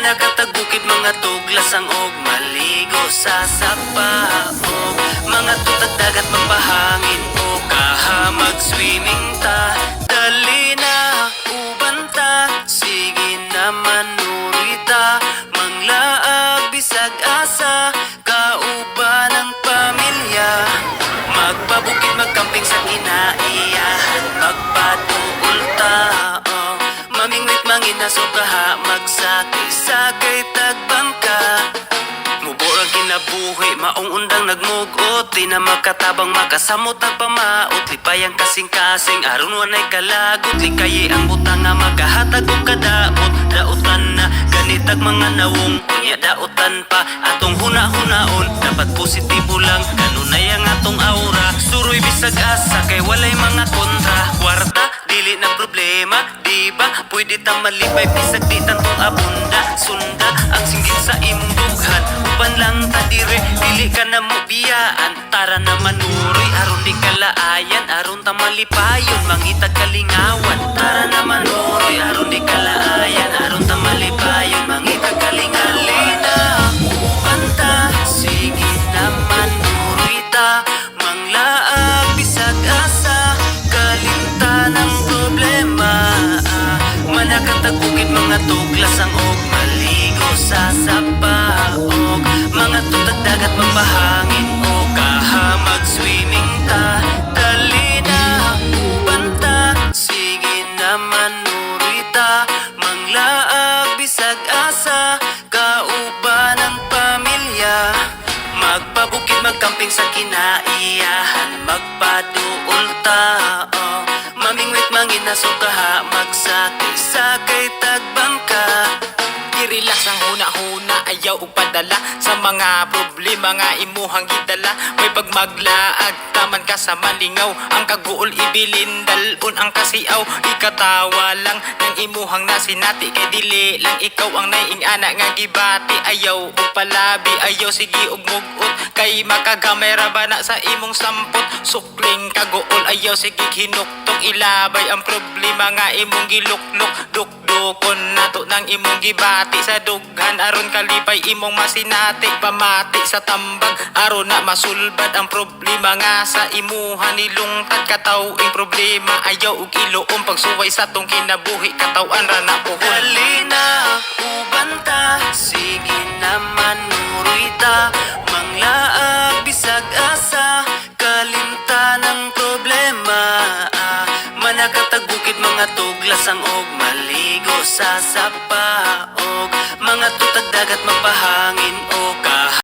Manakatag bukid mga tuglas ang og maligo sa sapaog. Mga tutag dagat magpahangin o kaha mag-swimming ta. Dali na uban ta, sige na manurita. Manglaag bisag asa, kauban ang pamilya. Magpabukid magkamping sa kinaiyahan, magpatuol tao. Mamingwit manginaso kaha, magsakay-sakay tagbangka. Muborang kinabuhi, maong undang nagmugot. Di na makatabang makasamot at pamaot. Lipayang kasing-kasing, aron wanay kalagot. Likayi ang butang nga makahatag o kadamot. Dautan na, ganitag mga nawong. Unya dautan pa, atong huna-hunaon. Dapat positibo lang, kanunay ang atong aura. Suroy bisag asa, kay walay mga kontra. Kwarta, dili na problema, diba? Pwede ta malipay, bisag di tantong abunda. Sunda, ang singgit sa imong dughan. Uban lang ta dire, dili ka na mo biyaan. Tara na manuroy, aron di kalaayan. Aron ta malipayon, mangitag kalingawan. Tara na manuroy, aron di kalaayan. Aron ta malipayon, mangitag kalingawan. Uban ta, sige na manuroy ta. Manglaag bisag asa, kalimtan ang problema. Manakatag bukid mga tuglas ang og maligo sa sapaog. Mga tutag dagat magpahangin o kaha mag-swimming ta. Dali na uban ta, sige na manurita. Manglaag bisag asa, kauban ang pamilya. Magpabukid magkamping sa kinaiyahan, magpaduol tao. Mamingwit manginaso kaha, magsakay-sakay tagbangka. I-relax ang huna-huna, ayaw upadala sa mga problema nga imuhang gidala. May pagmaglaag, taman ka sa malingaw. Ang kaguol ibilin, dalon ang kasiaw. Ikatawa lang ng imuhang nasinati, kay dili lang ikaw ang naiing-ana nga gibati. Ayaw upalabi, ayaw sige og mugot, kay makagamay ra ba na sa imong sampot. Sukling kaguol, ayaw sige hinuktok. Ilabay ang problema nga imong giluklok. Dukdukon nato ng imong gibati sa dughan, aron kalipay imong masinati. Pamati sa tambag, aron na masulbad ang problema nga sa imuha nilungtad. Katawing problema, ayaw og iluom pagsuway sa tong kinabuhi. Katawan ra na puhon. Dali na uban ta, sige na manuroy ta. Manglaag bisag asa, kalimtan ang problema. Manakatag bukid mga tuglas ang og maligo sa sapaog. Mga tutag dagat magpahangin o kaha